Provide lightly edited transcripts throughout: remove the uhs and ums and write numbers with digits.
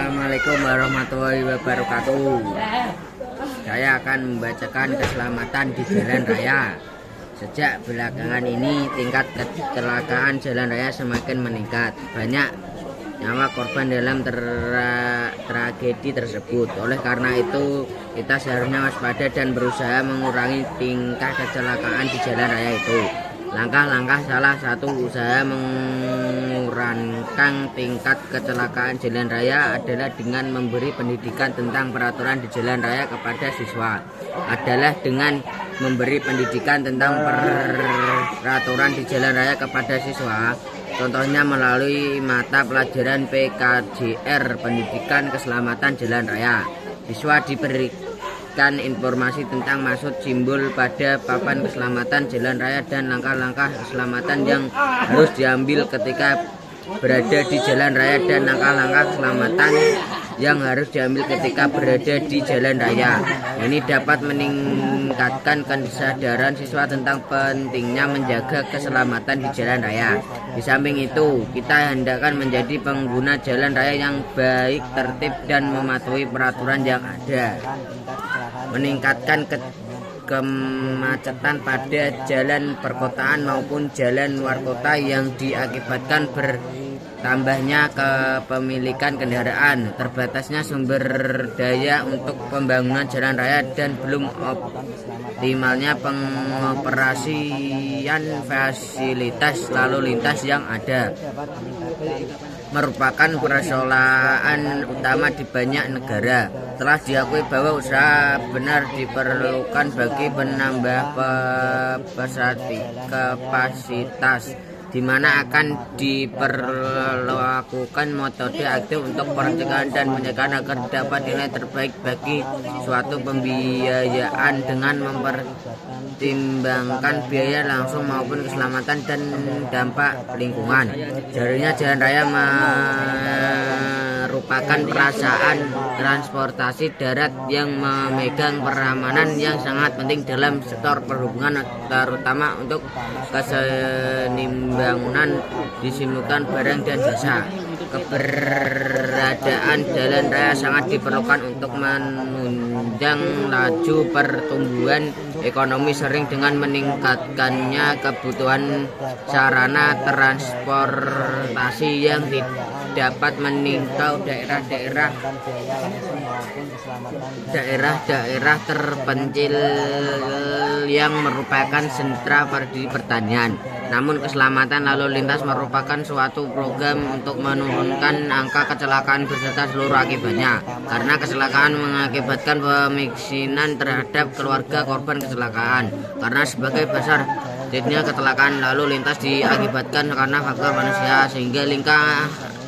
Assalamualaikum warahmatullahi wabarakatuh. Saya akan membacakan keselamatan di jalan raya. Sejak belakangan ini tingkat kecelakaan jalan raya semakin meningkat. Banyak nyawa korban dalam tragedi tersebut. Oleh karena itu, kita seharusnya waspada dan berusaha mengurangi tingkat kecelakaan di jalan raya itu. Langkah-langkah salah satu usaha mengurangi tingkat kecelakaan jalan raya adalah dengan memberi pendidikan tentang peraturan di jalan raya kepada siswa. Adalah dengan memberi pendidikan tentang peraturan di jalan raya kepada siswa. Contohnya melalui mata pelajaran PKJR, Pendidikan Keselamatan Jalan Raya. Siswa diberikan informasi tentang maksud simbol pada papan keselamatan jalan raya dan langkah-langkah keselamatan yang harus diambil ketika berada di jalan raya dan langkah-langkah keselamatan yang harus diambil ketika berada di jalan raya. Ini dapat meningkatkan kesadaran siswa tentang pentingnya menjaga keselamatan di jalan raya. Di samping itu, kita hendakkan menjadi pengguna jalan raya yang baik, tertib, dan mematuhi peraturan yang ada. Meningkatkan kemacetan pada jalan perkotaan maupun jalan luar kota yang diakibatkan bertambahnya kepemilikan kendaraan, terbatasnya sumber daya untuk pembangunan jalan raya, dan belum optimalnya pengoperasian fasilitas lalu lintas yang ada merupakan persoalan utama di banyak negara. Telah diakui bahwa usaha benar diperlukan bagi menambah kapasitas, di mana akan diperlakukan metode aktif untuk pencegahan dan pencegahan agar dapat nilai terbaik bagi suatu pembiayaan dengan mempertimbangkan biaya langsung maupun keselamatan dan dampak lingkungan. Jaringan jalan raya merupakan perasaan transportasi darat yang memegang peranan yang sangat penting dalam sektor perhubungan, terutama untuk keseimbangan disimulkan barang dan jasa. Keberadaan jalan raya sangat diperlukan untuk menunjang laju pertumbuhan ekonomi, sering dengan meningkatkannya kebutuhan sarana transportasi yang dapat meningkau daerah terpencil yang merupakan sentra pertanian. Namun keselamatan lalu lintas merupakan suatu program untuk menurunkan angka kecelakaan beserta seluruh akibatnya, karena kecelakaan mengakibatkan pemiskinan terhadap keluarga korban kecelakaan. Karena sebagai besar jadinya kecelakaan lalu lintas diakibatkan karena faktor manusia, sehingga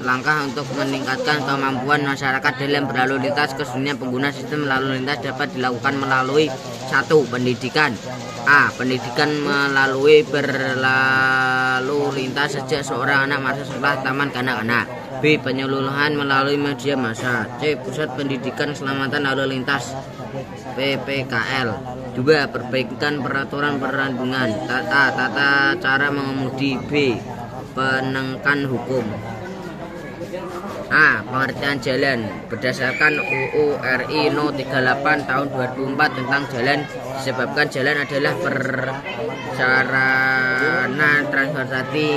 langkah untuk meningkatkan kemampuan masyarakat dalam berlalu lintas, khususnya pengguna sistem lalu lintas, dapat dilakukan melalui 1. Pendidikan. A. Pendidikan melalui berlalu lintas sejak seorang anak masuk sekolah taman kanak-kanak. B. Penyuluhan melalui media massa. C. Pusat Pendidikan Keselamatan Lalu Lintas PPKL. 2. Perbaikan peraturan perundungan. A. Tata cara mengemudi. B. Penegakan hukum. A. Pengertian jalan. Berdasarkan UU RI No 38 tahun 2004 tentang jalan, disebabkan jalan adalah sarana transportasi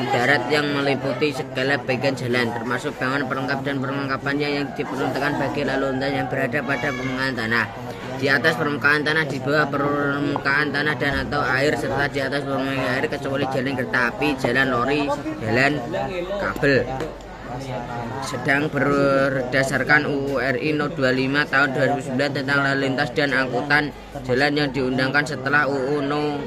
darat yang meliputi segala bagian jalan, termasuk bangunan pelengkap dan perlengkapannya yang diperuntukkan bagi lalu lintas yang berada pada permukaan tanah, di atas permukaan tanah, di bawah permukaan tanah dan atau air, serta di atas permukaan air, kecuali jalan kereta api, jalan lori, jalan kabel. Sedang berdasarkan UU RI No 25 tahun 2009 tentang lalu lintas dan angkutan jalan yang diundangkan setelah UU No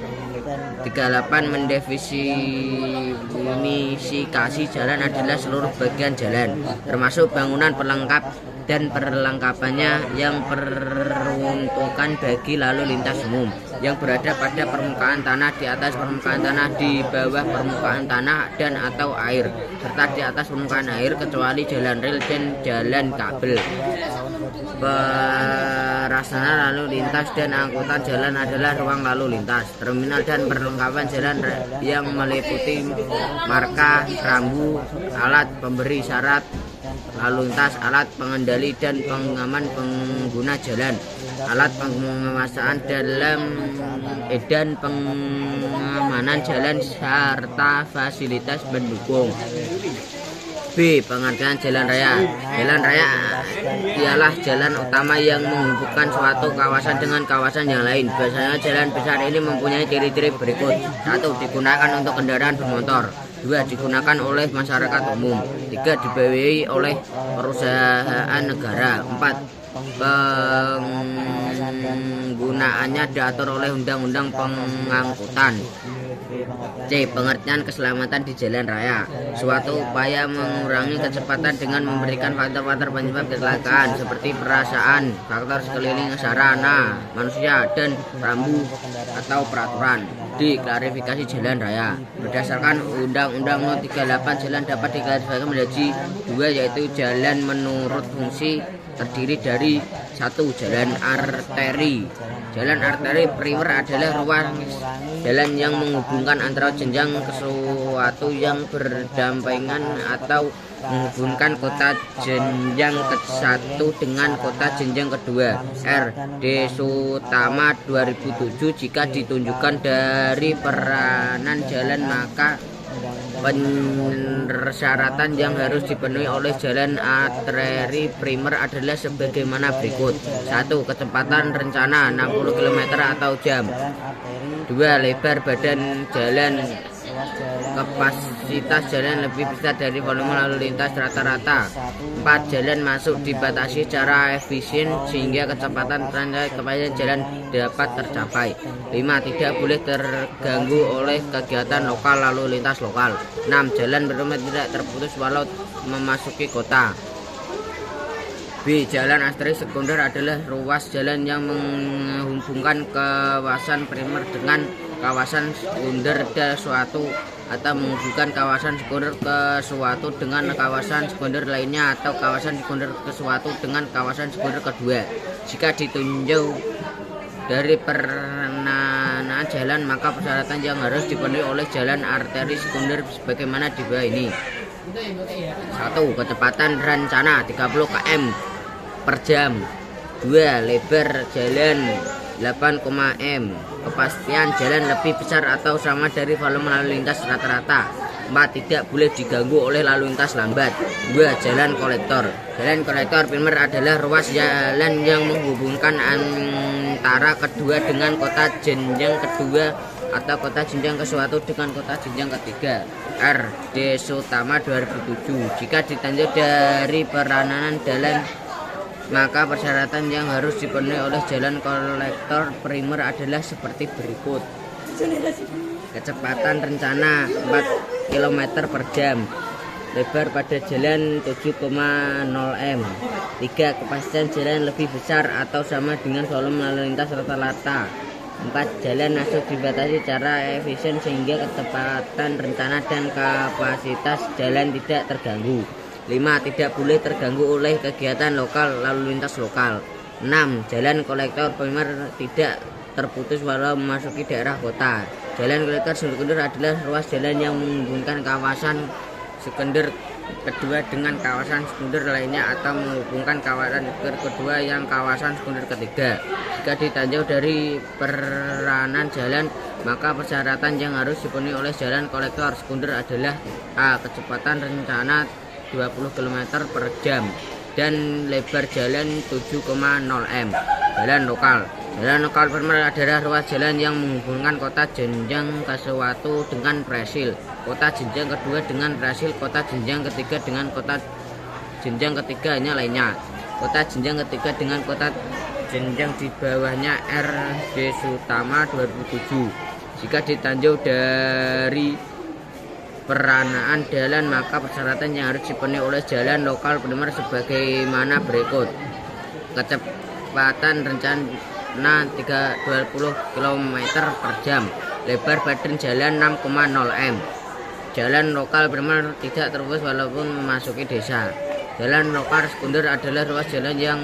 38 mendefinisikan jalan adalah seluruh bagian jalan, termasuk bangunan pelengkap dan perlengkapannya yang peruntukan bagi lalu lintas umum yang berada pada permukaan tanah, di atas permukaan tanah, di bawah permukaan tanah dan atau air, serta di atas permukaan air, kecuali jalan rel dan jalan kabel. Perasaran lalu lintas dan angkutan jalan adalah ruang lalu lintas, terminal dan perlengkapan jalan yang meliputi marka, rambu, alat pemberi syarat, lalu lintas, alat pengendali dan pengaman pengguna jalan, alat penguasaan dan pengamanan jalan serta fasilitas pendukung. B. Pengertian jalan raya. Jalan raya ialah jalan utama yang menghubungkan suatu kawasan dengan kawasan yang lain. Biasanya jalan besar ini mempunyai ciri-ciri berikut. 1. Digunakan untuk kendaraan bermotor. 2. Digunakan oleh masyarakat umum. 3. Dibiayai oleh perusahaan negara. 4. Penggunaannya diatur oleh undang-undang pengangkutan. C. Pengertian keselamatan di jalan raya. Suatu upaya mengurangi kecepatan dengan memberikan faktor-faktor penyebab kecelakaan seperti perasaan, faktor sekeliling, sarana, manusia, dan rambu atau peraturan. D. Klarifikasi jalan raya. Berdasarkan Undang-Undang No. 38, jalan dapat diklasifikasikan menjadi 2, yaitu jalan menurut fungsi terdiri dari 1. Jalan arteri. Jalan arteri primer adalah ruas jalan yang menghubungkan antara jenjang sesuatu yang berdampingan atau menghubungkan kota jenjang ke-1 dengan kota jenjang kedua. R. D. Sutama 2007. Jika ditunjukkan dari peranan jalan, maka persyaratan yang harus dipenuhi oleh jalan arteri primer adalah sebagaimana berikut. 1. Kecepatan rencana 60 km atau jam. 2. Lebar badan jalan. Kapasitas jalan lebih besar dari volume lalu lintas rata-rata. 4. Jalan masuk dibatasi secara efisien sehingga kecepatan kepanjang jalan dapat tercapai. 5. Tidak boleh terganggu oleh kegiatan lokal lalu lintas lokal. 6. Jalan berlumut tidak terputus walau memasuki kota. B. Jalan arteri sekunder adalah ruas jalan yang menghubungkan kawasan primer dengan kawasan sekunder ke suatu, atau menghubungkan kawasan sekunder ke suatu dengan kawasan sekunder lainnya, atau kawasan sekunder ke suatu dengan kawasan sekunder kedua. Jika ditunjuk dari peranan jalan, maka persyaratan yang harus dipenuhi oleh jalan arteri sekunder sebagaimana di bawah ini. 1. Kecepatan rencana 30 km per jam. 2. Lebar jalan 8, m. Kepastian jalan lebih besar atau sama dari volume lalu lintas rata-rata. 4. Tidak boleh diganggu oleh lalu lintas lambat. 2. Jalan kolektor. Jalan kolektor primer adalah ruas jalan yang menghubungkan antara kedua dengan kota jenjang kedua atau kota jenjang ke suatu dengan kota jenjang ketiga. R. D. Sutama 2007. Jika ditinjau dari peranan jalan, maka persyaratan yang harus dipenuhi oleh jalan kolektor primer adalah seperti berikut. Kecepatan rencana 4 km per jam. Lebar pada jalan 7,0 m. 3. Kepastian jalan lebih besar atau sama dengan volume lalu lintas rata-rata. 4. Jalan masuk dibatasi secara efisien sehingga kecepatan rencana dan kapasitas jalan tidak terganggu. 5. Tidak boleh terganggu oleh kegiatan lokal lalu lintas lokal. 6. Jalan kolektor primer tidak terputus walau memasuki daerah kota. Jalan kolektor sekunder adalah ruas jalan yang menghubungkan kawasan sekunder kedua dengan kawasan sekunder lainnya, atau menghubungkan kawasan sekunder kedua yang kawasan sekunder ketiga. Jika ditinjau dari peranan jalan, maka persyaratan yang harus dipenuhi oleh jalan kolektor sekunder adalah A. Kecepatan rencana 20 km per jam dan lebar jalan 7,0 m. Jalan lokal. Jalan lokal primer adalah ruas jalan yang menghubungkan kota jenjang ke suatu dengan presil, kota jenjang kedua dengan presil, kota jenjang ketiga dengan kota jenjang ketiganya lainnya, kota jenjang ketiga dengan kota jenjang di bawahnya. R. D. Sutama 2007. Jika ditinjau dari peranaan jalan, maka persyaratan yang harus dipenuhi oleh jalan lokal primer sebagaimana berikut. Kecepatan rencana 20 km per jam. Lebar badan jalan 6,0 m. Jalan lokal primer tidak terputus walaupun memasuki desa. Jalan lokal sekunder adalah ruas jalan yang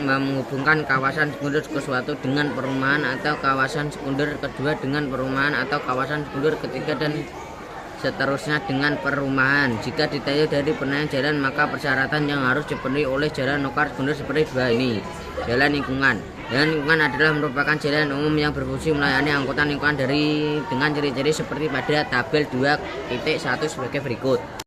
menghubungkan kawasan sekunder ke suatu dengan perumahan, atau kawasan sekunder kedua dengan perumahan, atau kawasan sekunder ketiga dan seterusnya dengan perumahan. Jika ditinjau dari penataan jalan, maka persyaratan yang harus dipenuhi oleh jalan Nokar Gundul seperti dua ini. Jalan lingkungan. Jalan lingkungan adalah merupakan jalan umum yang berfungsi melayani angkutan lingkungan dengan ciri-ciri seperti pada tabel 2.1 sebagai berikut.